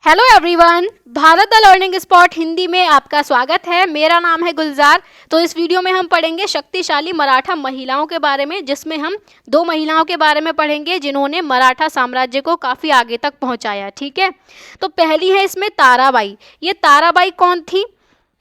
Hello everyone, Bharat the learning spot Hindi में आपका स्वागत है। मेरा नाम है गुलजार। तो इस वीडियो में हम पढ़ेंगे शक्तिशाली मराठा महिलाओं के बारे में, जिसमें हम दो महिलाओं के बारे में पढ़ेंगे जिन्होंने मराठा साम्राज्य को काफ़ी आगे तक पहुंचाया। ठीक है, तो पहली है इसमें ताराबाई। ये ताराबाई कौन थी?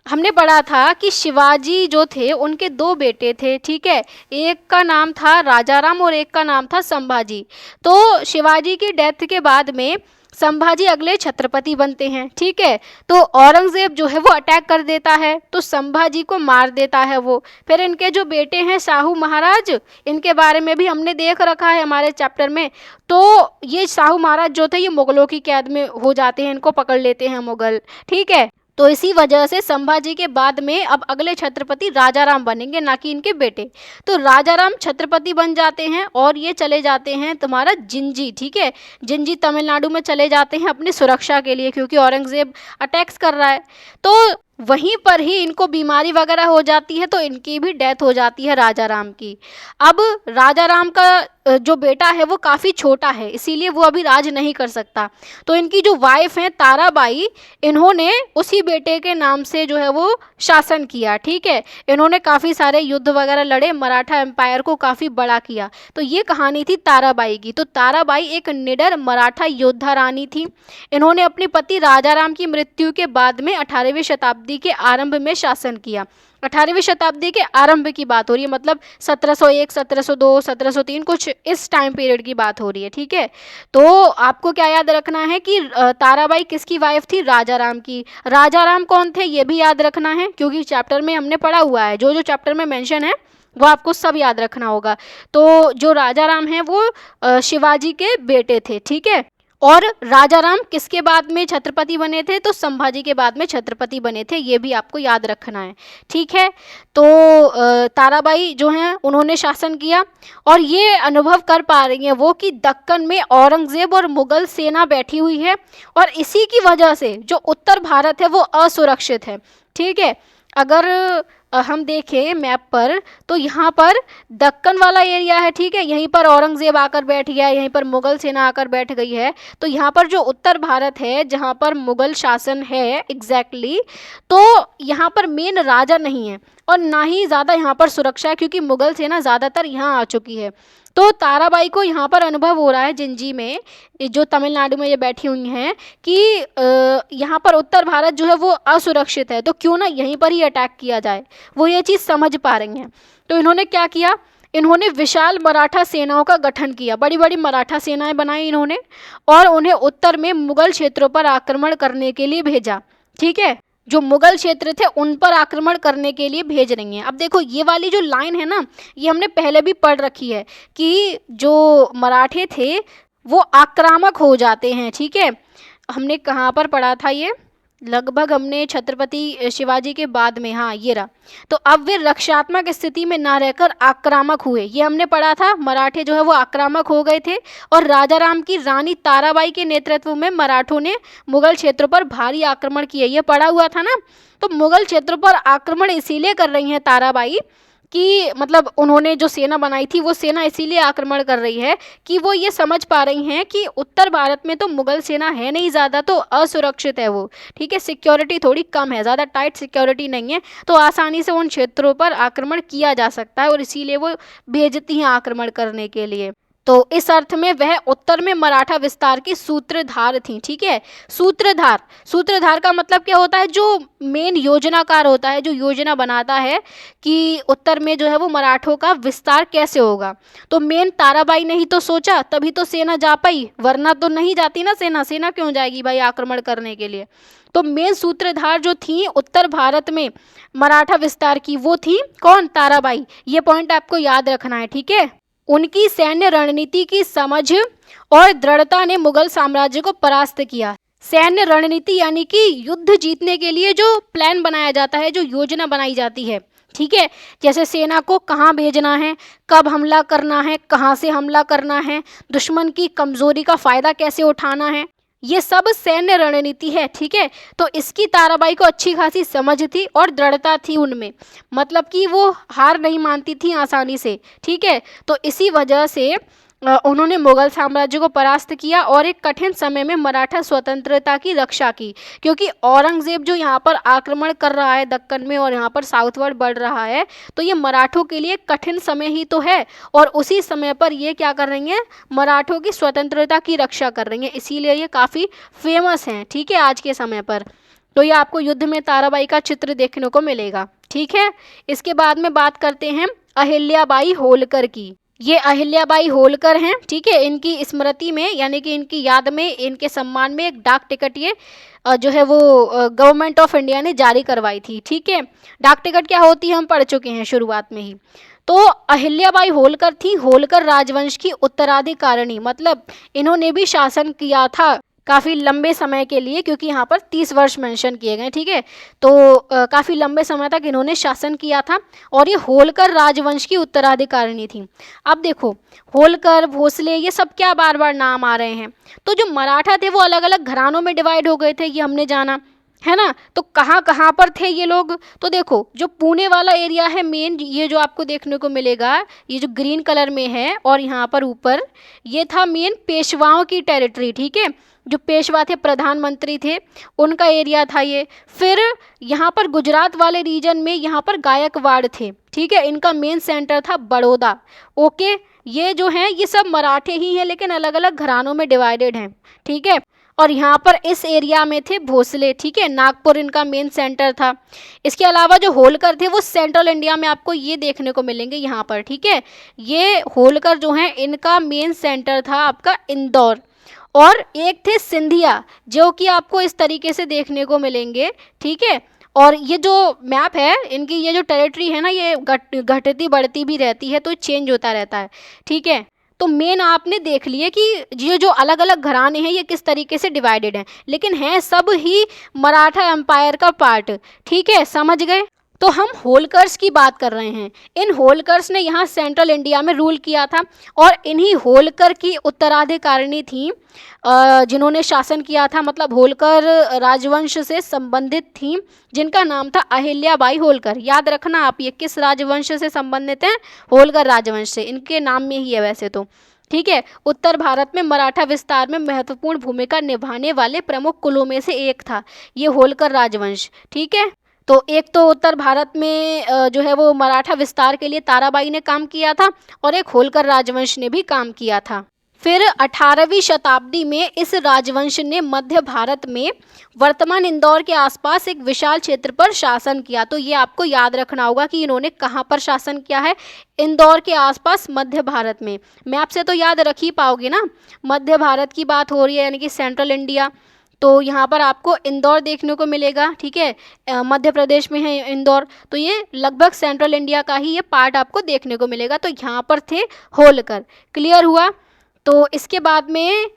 हमने पढ़ा था कि शिवाजी जो थे उनके दो बेटे थे। ठीक है, एक का नाम था राजाराम और एक का नाम था संभाजी। तो शिवाजी की डेथ के बाद में संभाजी अगले छत्रपति बनते हैं। ठीक है, तो औरंगजेब जो है वो अटैक कर देता है, तो संभाजी को मार देता है वो। फिर इनके जो बेटे हैं शाहू महाराज, इनके बारे में भी हमने देख रखा है हमारे चैप्टर में। तो ये शाहू महाराज जो थे ये मुगलों की कैद में हो जाते हैं, इनको पकड़ लेते हैं मुगल। ठीक है, तो इसी वजह से संभाजी के बाद में अब अगले छत्रपति राजाराम बनेंगे, ना कि इनके बेटे। तो राजाराम छत्रपति बन जाते हैं और ये चले जाते हैं तुम्हारा जिंजी। ठीक है, जिंजी तमिलनाडु में चले जाते हैं अपनी सुरक्षा के लिए, क्योंकि औरंगजेब अटैक्स कर रहा है। तो वहीं पर ही इनको बीमारी वगैरह हो जाती है, तो इनकी भी डेथ हो जाती है राजाराम की। अब राजाराम का जो बेटा है वो काफ़ी छोटा है, इसीलिए वो अभी राज नहीं कर सकता। तो इनकी जो वाइफ हैं ताराबाई, इन्होंने उसी बेटे के नाम से जो है वो शासन किया। ठीक है, इन्होंने काफ़ी सारे युद्ध वगैरह लड़े, मराठा एम्पायर को काफ़ी बड़ा किया। तो ये कहानी थी ताराबाई की। तो ताराबाई एक निडर मराठा योद्धा रानी थी। इन्होंने अपने पति राजाराम की मृत्यु के बाद में 18वीं शताब्दी के आरंभ में शासन किया। 18वीं शताब्दी के आरंभ की बात हो रही है, मतलब 1701, 1702, 1703, कुछ इस टाइम पीरियड की बात हो रही है। ठीक है, तो आपको क्या याद रखना है कि ताराबाई किसकी वाइफ थी? राजाराम की। राजाराम कौन थे ये भी याद रखना है, क्योंकि चैप्टर में हमने पढ़ा हुआ है। जो जो चैप्टर में मेंशन है वो आपको सब याद रखना होगा। तो जो राजाराम हैं वो शिवाजी के बेटे थे। ठीक है, और राजाराम किसके बाद में छत्रपति बने थे? तो संभाजी के बाद में छत्रपति बने थे, ये भी आपको याद रखना है। ठीक है, तो ताराबाई जो हैं उन्होंने शासन किया, और ये अनुभव कर पा रही हैं वो कि दक्कन में औरंगजेब और मुगल सेना बैठी हुई है, और इसी की वजह से जो उत्तर भारत है वो असुरक्षित है। ठीक है, अगर हम देखें मैप पर तो यहाँ पर दक्कन वाला एरिया है। ठीक है, यहीं पर औरंगजेब आकर बैठ गया है, यहीं पर मुगल सेना आकर बैठ गई है। तो यहाँ पर जो उत्तर भारत है जहाँ पर मुगल शासन है एग्जैक्टली, तो यहाँ पर मेन राजा नहीं है और ना ही ज़्यादा यहाँ पर सुरक्षा है, क्योंकि मुगल सेना ज़्यादातर यहाँ आ चुकी है। तो ताराबाई को यहाँ पर अनुभव हो रहा है जिंजी में, जो तमिलनाडु में ये बैठी हुई हैं, कि यहाँ पर उत्तर भारत जो है वो असुरक्षित है, तो क्यों ना यहीं पर ही अटैक किया जाए। वो ये चीज़ समझ पा रही हैं। तो इन्होंने क्या किया? इन्होंने विशाल मराठा सेनाओं का गठन किया, बड़ी बड़ी मराठा सेनाएं बनाई इन्होंने, और उन्हें उत्तर में मुगल क्षेत्रों पर आक्रमण करने के लिए भेजा। ठीक है, जो मुगल क्षेत्र थे उन पर आक्रमण करने के लिए भेज रही हैं। अब देखो ये वाली जो लाइन है ना, ये हमने पहले भी पढ़ रखी है कि जो मराठे थे वो आक्रामक हो जाते हैं। ठीक है, हमने कहाँ पर पढ़ा था ये? लगभग हमने छत्रपति शिवाजी के बाद में, हाँ ये रहा। तो अब वे रक्षात्मक स्थिति में ना रहकर आक्रामक हुए, ये हमने पढ़ा था। मराठे जो है वो आक्रामक हो गए थे, और राजाराम की रानी ताराबाई के नेतृत्व में मराठों ने मुगल क्षेत्रों पर भारी आक्रमण किए, ये पढ़ा हुआ था ना। तो मुगल क्षेत्रों पर आक्रमण इसीलिए कर रही हैं ताराबाई कि मतलब उन्होंने जो सेना बनाई थी वो सेना इसीलिए आक्रमण कर रही है कि वो ये समझ पा रही हैं कि उत्तर भारत में तो मुगल सेना है नहीं ज़्यादा, तो असुरक्षित है वो। ठीक है, सिक्योरिटी थोड़ी कम है, ज़्यादा टाइट सिक्योरिटी नहीं है, तो आसानी से उन क्षेत्रों पर आक्रमण किया जा सकता है, और इसीलिए वो भेजती हैं आक्रमण करने के लिए। तो इस अर्थ में वह उत्तर में मराठा विस्तार की सूत्रधार थी। ठीक है, सूत्रधार, सूत्रधार का मतलब क्या होता है? जो मेन योजनाकार होता है, जो योजना बनाता है कि उत्तर में जो है वो मराठों का विस्तार कैसे होगा। तो मेन ताराबाई ने ही तो सोचा, तभी तो सेना जा पाई, वरना तो नहीं जाती ना सेना। सेना क्यों जाएगी भाई आक्रमण करने के लिए? तो मेन सूत्रधार जो थी उत्तर भारत में मराठा विस्तार की, वो थी कौन? ताराबाई। ये पॉइंट आपको याद रखना है। ठीक है, उनकी सैन्य रणनीति की समझ और दृढ़ता ने मुगल साम्राज्य को परास्त किया। सैन्य रणनीति यानी कि युद्ध जीतने के लिए जो प्लान बनाया जाता है, जो योजना बनाई जाती है। ठीक है, जैसे सेना को कहाँ भेजना है, कब हमला करना है, कहाँ से हमला करना है, दुश्मन की कमजोरी का फायदा कैसे उठाना है, ये सब सैन्य रणनीति है। ठीक है, तो इसकी ताराबाई को अच्छी खासी समझ थी और दृढ़ता थी उनमें, मतलब कि वो हार नहीं मानती थी आसानी से। ठीक है, तो इसी वजह से उन्होंने मुगल साम्राज्य को परास्त किया और एक कठिन समय में मराठा स्वतंत्रता की रक्षा की, क्योंकि औरंगजेब जो यहाँ पर आक्रमण कर रहा है दक्कन में और यहाँ पर साउथवर्ड बढ़ रहा है, तो ये मराठों के लिए कठिन समय ही तो है। और उसी समय पर ये क्या कर रही हैं, मराठों की स्वतंत्रता की रक्षा कर रही हैं, इसीलिए ये काफ़ी फेमस हैं। ठीक है, आज के समय पर तो ये आपको युद्ध में ताराबाई का चित्र देखने को मिलेगा। ठीक है, इसके बाद में बात करते हैं अहिल्याबाई होलकर की। ये अहिल्याबाई होलकर हैं। ठीक है, इनकी स्मृति में यानी कि इनकी याद में, इनके सम्मान में एक डाक टिकट ये जो है वो गवर्नमेंट ऑफ इंडिया ने जारी करवाई थी। ठीक है, डाक टिकट क्या होती है हम पढ़ चुके हैं शुरुआत में ही। तो अहिल्याबाई होलकर थी होलकर राजवंश की उत्तराधिकारिणी, मतलब इन्होंने भी शासन किया था काफ़ी लंबे समय के लिए, क्योंकि यहाँ पर 30 वर्ष मेंशन किए गए। ठीक है, तो काफ़ी लंबे समय तक इन्होंने शासन किया था और ये होलकर राजवंश की उत्तराधिकारिणी थी। अब देखो, होलकर, भोसले, ये सब क्या बार बार नाम आ रहे हैं। तो जो मराठा थे वो अलग अलग घरानों में डिवाइड हो गए थे, ये हमने जाना है ना। तो कहाँ कहाँ पर थे ये लोग, तो देखो जो पुणे वाला एरिया है मेन, ये जो आपको देखने को मिलेगा, ये जो ग्रीन कलर में है और यहाँ पर ऊपर, ये था मेन पेशवाओं की टेरिटरी। ठीक है, जो पेशवा थे, प्रधानमंत्री थे, उनका एरिया था ये। फिर यहाँ पर गुजरात वाले रीजन में यहाँ पर गायकवाड़ थे। ठीक है, इनका मेन सेंटर था बड़ौदा। ओके, ये जो हैं ये सब मराठे ही हैं, लेकिन अलग अलग घरानों में डिवाइडेड हैं। ठीक है, और यहाँ पर इस एरिया में थे भोसले। ठीक है, नागपुर इनका मेन सेंटर था। इसके अलावा जो होलकर थे वो सेंट्रल इंडिया में आपको ये देखने को मिलेंगे यहाँ पर। ठीक है, ये होलकर जो हैं इनका मेन सेंटर था आपका इंदौर। और एक थे सिंधिया, जो कि आपको इस तरीके से देखने को मिलेंगे। ठीक है, और ये जो मैप है इनकी, ये जो टेरिटरी है ना, ये घटती बढ़ती भी रहती है, तो चेंज होता रहता है। ठीक है, तो मेन आपने देख लिया कि ये जो अलग अलग घराने हैं ये किस तरीके से डिवाइडेड हैं, लेकिन हैं सब ही मराठा एम्पायर का पार्ट। ठीक है, समझ गए। तो हम होलकर्स की बात कर रहे हैं। इन होलकर्स ने यहाँ सेंट्रल इंडिया में रूल किया था और इन्हीं होलकर की उत्तराधिकारिणी थी जिन्होंने शासन किया था, मतलब होलकर राजवंश से संबंधित थी, जिनका नाम था अहिल्याबाई होलकर। याद रखना आप, ये किस राजवंश से संबंधित हैं, होलकर राजवंश से, इनके नाम में ही है वैसे तो। ठीक है, उत्तर भारत में मराठा विस्तार में महत्वपूर्ण भूमिका निभाने वाले प्रमुख कुलों में से एक था ये होलकर राजवंश। ठीक है, तो एक तो उत्तर भारत में जो है वो मराठा विस्तार के लिए ताराबाई ने काम किया था और एक होलकर राजवंश ने भी काम किया था। फिर 18वीं शताब्दी में इस राजवंश ने मध्य भारत में वर्तमान इंदौर के आसपास एक विशाल क्षेत्र पर शासन किया। तो ये आपको याद रखना होगा कि इन्होंने कहाँ पर शासन किया है, इंदौर के आसपास मध्य भारत में। मैप से तो याद रख ही पाओगे ना, मध्य भारत की बात हो रही है यानी कि सेंट्रल इंडिया, तो यहाँ पर आपको इंदौर देखने को मिलेगा। ठीक है, मध्य प्रदेश में है इंदौर, तो ये लगभग सेंट्रल इंडिया का ही ये पार्ट आपको देखने को मिलेगा। तो यहाँ पर थे होलकर। क्लियर हुआ। तो इसके बाद में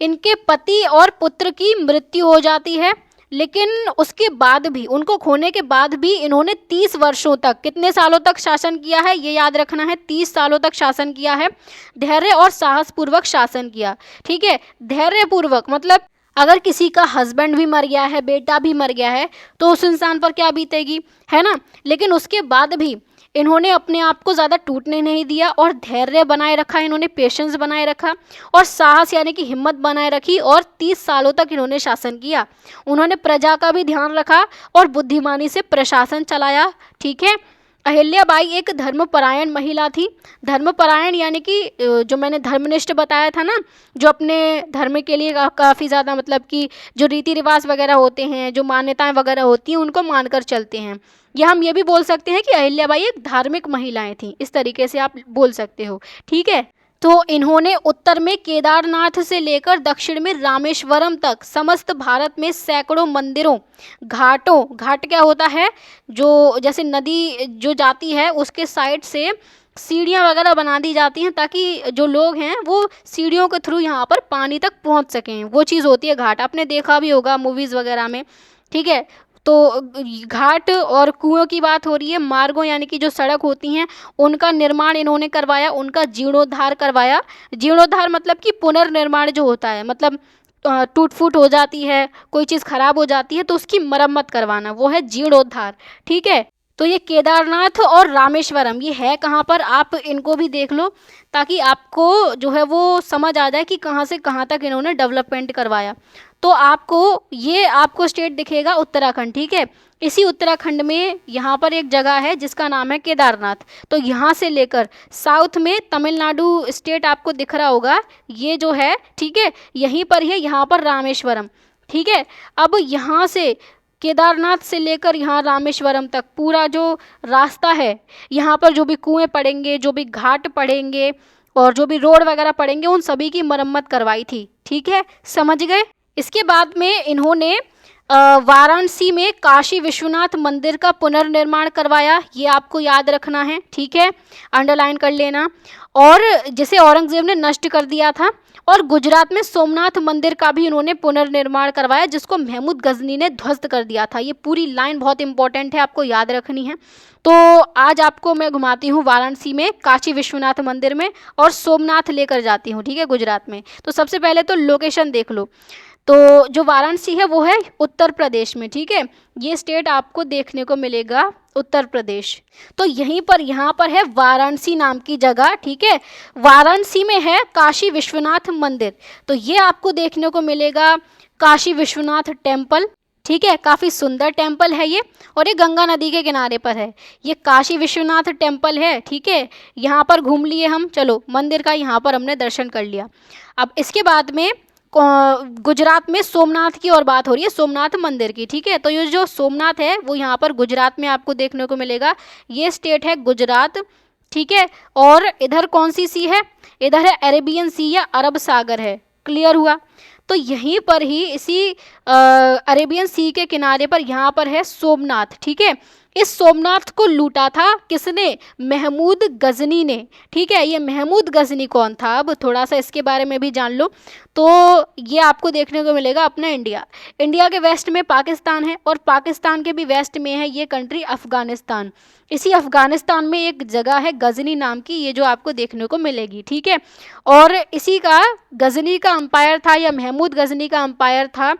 इनके पति और पुत्र की मृत्यु हो जाती है, लेकिन उसके बाद भी, उनको खोने के बाद भी इन्होंने 30 वर्षों तक, कितने सालों तक शासन किया है ये याद रखना है, 30 सालों तक शासन किया है। धैर्य और साहसपूर्वक शासन किया। ठीक है, धैर्यपूर्वक मतलब अगर किसी का हस्बैंड भी मर गया है, बेटा भी मर गया है, तो उस इंसान पर क्या बीतेगी, है ना। लेकिन उसके बाद भी इन्होंने अपने आप को ज़्यादा टूटने नहीं दिया और धैर्य बनाए रखा, इन्होंने पेशेंस बनाए रखा और साहस यानी कि हिम्मत बनाए रखी और 30 सालों तक इन्होंने शासन किया। उन्होंने प्रजा का भी ध्यान रखा और बुद्धिमानी से प्रशासन चलाया। ठीक है, अहिल्याबाई एक धर्मपरायण महिला थी। धर्मपरायण यानी कि जो मैंने धर्मनिष्ठ बताया था ना, जो अपने धर्म के लिए काफ़ी ज़्यादा, मतलब कि जो रीति रिवाज वगैरह होते हैं, जो मान्यताएं वगैरह होती हैं, उनको मानकर चलते हैं। या हम ये भी बोल सकते हैं कि अहिल्याबाई एक धार्मिक महिलाएं थीं, इस तरीके से आप बोल सकते हो। ठीक है, तो इन्होंने उत्तर में केदारनाथ से लेकर दक्षिण में रामेश्वरम तक समस्त भारत में सैकड़ों मंदिरों, घाटों, घाट क्या होता है, जो जैसे नदी जो जाती है उसके साइड से सीढ़ियाँ वगैरह बना दी जाती हैं, ताकि जो लोग हैं वो सीढ़ियों के थ्रू यहाँ पर पानी तक पहुँच सकें। वो चीज़ होती है घाट, आपने देखा भी होगा मूवीज़ वगैरह में। ठीक है, तो घाट और कुओं की बात हो रही है। मार्गों यानी कि जो सड़क होती हैं उनका निर्माण इन्होंने करवाया, उनका जीर्णोद्धार करवाया। जीर्णोद्धार मतलब कि पुनर्निर्माण जो होता है, मतलब टूट फूट हो जाती है, कोई चीज़ खराब हो जाती है तो उसकी मरम्मत करवाना, वो है जीर्णोद्धार। ठीक है, तो ये केदारनाथ और रामेश्वरम ये है कहाँ पर, आप इनको भी देख लो ताकि आपको जो है वो समझ आ जाए कि कहाँ से कहाँ तक इन्होंने डेवलपमेंट करवाया। तो आपको स्टेट दिखेगा उत्तराखंड, ठीक है। इसी उत्तराखंड में यहाँ पर एक जगह है जिसका नाम है केदारनाथ। तो यहाँ से लेकर साउथ में तमिलनाडु स्टेट आपको दिख रहा होगा, ये जो है, ठीक है, यहीं पर है, यहाँ पर रामेश्वरम, ठीक है। अब यहाँ से केदारनाथ से लेकर यहाँ रामेश्वरम तक पूरा जो रास्ता है, यहाँ पर जो भी कुएं पड़ेंगे, जो भी घाट पड़ेंगे और जो भी रोड वगैरह पड़ेंगे, उन सभी की मरम्मत करवाई थी, ठीक है, समझ गए। इसके बाद में इन्होंने वाराणसी में काशी विश्वनाथ मंदिर का पुनर्निर्माण करवाया, ये आपको याद रखना है, ठीक है, अंडरलाइन कर लेना। और जिसे औरंगजेब ने नष्ट कर दिया था। और गुजरात में सोमनाथ मंदिर का भी इन्होंने पुनर्निर्माण करवाया, जिसको महमूद गजनी ने ध्वस्त कर दिया था। ये पूरी लाइन बहुत इंपॉर्टेंट है, आपको याद रखनी है। तो आज आपको मैं घुमाती हूँ वाराणसी में, काशी विश्वनाथ मंदिर में, और सोमनाथ लेकर जाती हूँ, ठीक है, गुजरात में। तो सबसे पहले तो लोकेशन देख लो। तो जो वाराणसी है वो है उत्तर प्रदेश में, ठीक है, ये स्टेट आपको देखने को मिलेगा उत्तर प्रदेश। तो यहाँ पर है वाराणसी नाम की जगह, ठीक है। वाराणसी में है काशी विश्वनाथ मंदिर, तो ये आपको देखने को मिलेगा काशी विश्वनाथ टेम्पल, ठीक है, काफ़ी सुंदर टेम्पल है ये, और ये गंगा नदी के किनारे पर है। ये काशी विश्वनाथ टेम्पल है, ठीक है। यहाँ पर घूम लिए हम, चलो मंदिर का यहाँ पर हमने दर्शन कर लिया। अब इसके बाद में गुजरात में सोमनाथ की और बात हो रही है, सोमनाथ मंदिर की, ठीक है। तो ये जो सोमनाथ है वो यहाँ पर गुजरात में आपको देखने को मिलेगा। ये स्टेट है गुजरात, ठीक है। और इधर कौन सी सी है, इधर है अरेबियन सी या अरब सागर है, क्लियर हुआ। तो यहीं पर ही इसी अरेबियन सी के किनारे पर यहाँ पर है सोमनाथ, ठीक है। इस सोमनाथ को लूटा था किसने, महमूद गजनी ने, ठीक है। ये महमूद गजनी कौन था, अब थोड़ा सा इसके बारे में भी जान लो। तो ये आपको देखने को मिलेगा अपना इंडिया के वेस्ट में पाकिस्तान है, और पाकिस्तान के भी वेस्ट में है ये कंट्री अफ़गानिस्तान। इसी अफ़गानिस्तान में एक जगह है गजनी नाम की, ये जो आपको देखने को मिलेगी, ठीक है। और इसी का गजनी का अम्पायर था, या महमूद गजनी का अम्पायर था,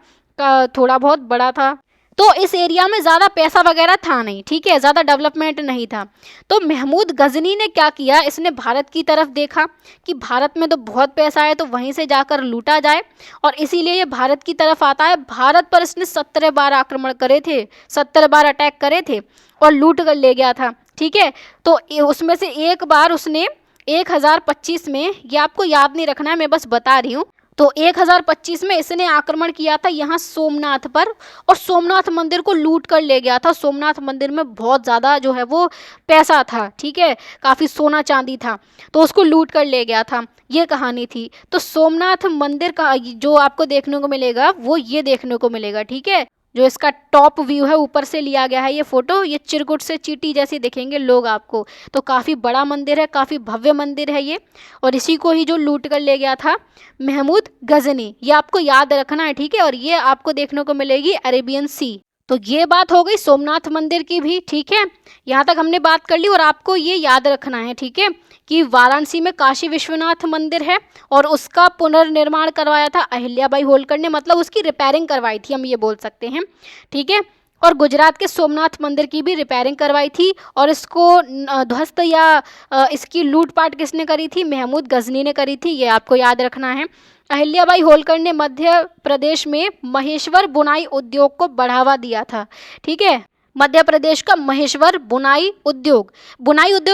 थोड़ा बहुत बड़ा था। तो इस एरिया में ज़्यादा पैसा वगैरह था नहीं, ठीक है, ज़्यादा डेवलपमेंट नहीं था। तो महमूद गजनी ने क्या किया, इसने भारत की तरफ देखा कि भारत में तो बहुत पैसा है, तो वहीं से जाकर लूटा जाए, और इसीलिए ये भारत की तरफ आता है। भारत पर इसने 17 बार आक्रमण करे थे, 17 बार अटैक करे थे और लूट कर ले गया था, ठीक है। तो उसमें से एक बार उसने 1025 में, ये आपको याद नहीं रखना है, मैं बस बता रही हूँ। तो 1025 में इसने आक्रमण किया था यहाँ सोमनाथ पर, और सोमनाथ मंदिर को लूट कर ले गया था। सोमनाथ मंदिर में बहुत ज़्यादा जो है वो पैसा था, ठीक है, काफ़ी सोना चांदी था, तो उसको लूट कर ले गया था, ये कहानी थी। तो सोमनाथ मंदिर का जो आपको देखने को मिलेगा वो ये देखने को मिलेगा, ठीक है। जो इसका टॉप व्यू है, ऊपर से लिया गया है ये फ़ोटो, ये चिरकुट से चींटी जैसी दिखेंगे लोग आपको। तो काफ़ी बड़ा मंदिर है, काफ़ी भव्य मंदिर है ये, और इसी को ही जो लूट कर ले गया था महमूद गजनी, ये आपको याद रखना है, ठीक है। और ये आपको देखने को मिलेगी अरेबियन सी। तो ये बात हो गई सोमनाथ मंदिर की भी, ठीक है, यहाँ तक हमने बात कर ली। और आपको ये याद रखना है, ठीक है, कि वाराणसी में काशी विश्वनाथ मंदिर है, और उसका पुनर्निर्माण करवाया था अहिल्याबाई होलकर ने, मतलब उसकी रिपेयरिंग करवाई थी, हम ये बोल सकते हैं, ठीक है। और गुजरात के सोमनाथ मंदिर की भी रिपेयरिंग करवाई थी, और इसको ध्वस्त या इसकी लूटपाट किसने करी थी, महमूद गजनी ने करी थी, ये आपको याद रखना है। अहिल्याबाई होलकर ने मध्य प्रदेश में महेश्वर बुनाई उद्योग को बढ़ावा दिया था, ठीक है। मध्य प्रदेश का महेश्वर बुनाई उद्योग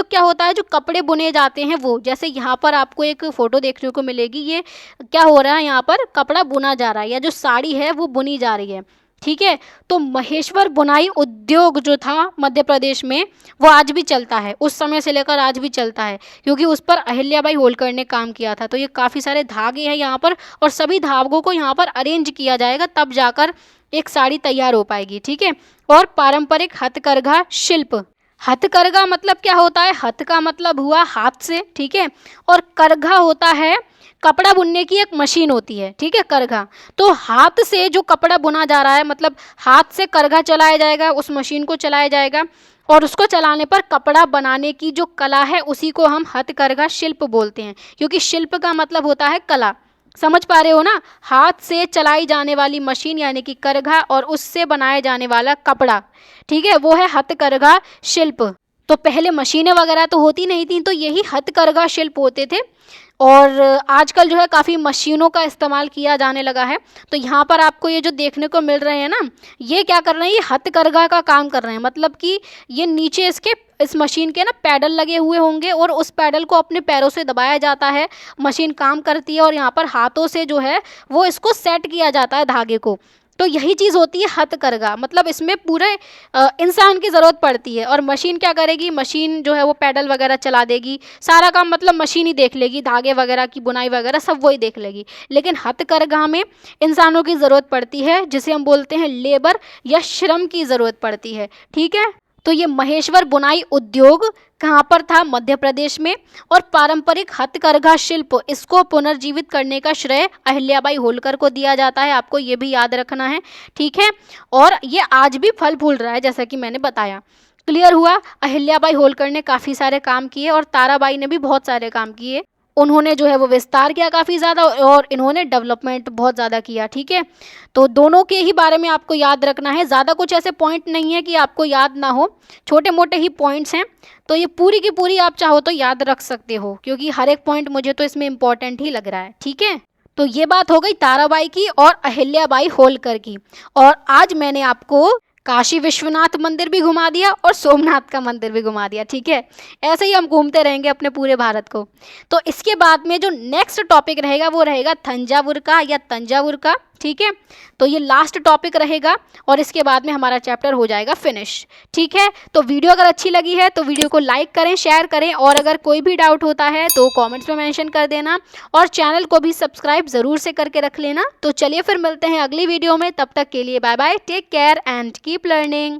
क्या होता है, जो कपड़े बुने जाते हैं वो, जैसे यहाँ पर आपको एक फ़ोटो देखने को मिलेगी, ये क्या हो रहा है, यहाँ पर कपड़ा बुना जा रहा है, या जो साड़ी है वो बुनी जा रही है, ठीक है। तो महेश्वर बुनाई उद्योग जो था मध्य प्रदेश में, वो आज भी चलता है, उस समय से लेकर आज भी चलता है, क्योंकि उस पर अहिल्याबाई होलकर ने काम किया था। तो ये काफ़ी सारे धागे हैं यहाँ पर, और सभी धागों को यहाँ पर अरेंज किया जाएगा, तब जाकर एक साड़ी तैयार हो पाएगी, ठीक है। और पारंपरिक हथकरघा शिल्प, हथकरघा मतलब क्या होता है, हथ का मतलब हुआ हाथ से, ठीक है, और करघा होता है कपड़ा बुनने की एक मशीन होती है, ठीक है, करघा। तो हाथ से जो कपड़ा बुना जा रहा है, मतलब हाथ से करघा चलाया जाएगा, उस मशीन को चलाया जाएगा, और उसको चलाने पर कपड़ा बनाने की जो कला है उसी को हम हथकरघा शिल्प बोलते हैं, क्योंकि शिल्प का मतलब होता है कला, समझ पा रहे हो ना, हाथ से चलाई जाने वाली मशीन यानी कि करघा और उससे बनाया जाने वाला कपड़ा, ठीक है, वो है हथकरघा शिल्प। तो पहले मशीनें वगैरह तो होती नहीं थी, तो यही हथकरघा शिल्प होते थे। और आजकल जो है काफ़ी मशीनों का इस्तेमाल किया जाने लगा है। तो यहाँ पर आपको ये जो देखने को मिल रहे हैं ना, ये क्या कर रहे हैं, ये हथकरघा का काम कर रहे हैं। मतलब कि ये नीचे इसके इस मशीन के ना पैडल लगे हुए होंगे और उस पैडल को अपने पैरों से दबाया जाता है, मशीन काम करती है और यहाँ पर हाथों से जो है वो इसको सेट किया जाता है धागे को। तो यही चीज़ होती है हथकरघा। मतलब इसमें पूरे इंसान की ज़रूरत पड़ती है और मशीन क्या करेगी, मशीन जो है वो पैडल वगैरह चला देगी, सारा काम मतलब मशीन ही देख लेगी, धागे वगैरह की बुनाई वगैरह सब वही देख लेगी। लेकिन हथकरघा में इंसानों की ज़रूरत पड़ती है, जिसे हम बोलते हैं लेबर या श्रम की ज़रूरत पड़ती है, ठीक है। तो ये महेश्वर बुनाई उद्योग कहाँ पर था, मध्य प्रदेश में। और पारंपरिक हथकरघा शिल्प, इसको पुनर्जीवित करने का श्रेय अहिल्याबाई होलकर को दिया जाता है, आपको ये भी याद रखना है, ठीक है। और ये आज भी फल फूल रहा है, जैसा कि मैंने बताया। क्लियर हुआ, अहिल्याबाई होलकर ने काफ़ी सारे काम किए और ताराबाई ने भी बहुत सारे काम किए। उन्होंने जो है वो विस्तार किया काफ़ी ज़्यादा और इन्होंने डेवलपमेंट बहुत ज़्यादा किया, ठीक है। तो दोनों के ही बारे में आपको याद रखना है, ज़्यादा कुछ ऐसे पॉइंट नहीं है कि आपको याद ना हो, छोटे मोटे ही पॉइंट्स हैं। तो ये पूरी की पूरी आप चाहो तो याद रख सकते हो, क्योंकि हर एक पॉइंट मुझे तो इसमें इम्पॉर्टेंट ही लग रहा है, ठीक है। तो ये बात हो गई ताराबाई की और अहिल्याबाई होलकर की। और आज मैंने आपको काशी विश्वनाथ मंदिर भी घुमा दिया और सोमनाथ का मंदिर भी घुमा दिया, ठीक है। ऐसे ही हम घूमते रहेंगे अपने पूरे भारत को। तो इसके बाद में जो नेक्स्ट टॉपिक रहेगा वो रहेगा थंजावुर का या तंजावुर का, ठीक है। तो ये लास्ट टॉपिक रहेगा और इसके बाद में हमारा चैप्टर हो जाएगा फिनिश, ठीक है। तो वीडियो अगर अच्छी लगी है तो वीडियो को लाइक करें, शेयर करें और अगर कोई भी डाउट होता है तो कमेंट्स में मेंशन कर देना और चैनल को भी सब्सक्राइब ज़रूर से करके रख लेना। तो चलिए फिर मिलते हैं अगली वीडियो में, तब तक के लिए bye bye, take care and keep learning.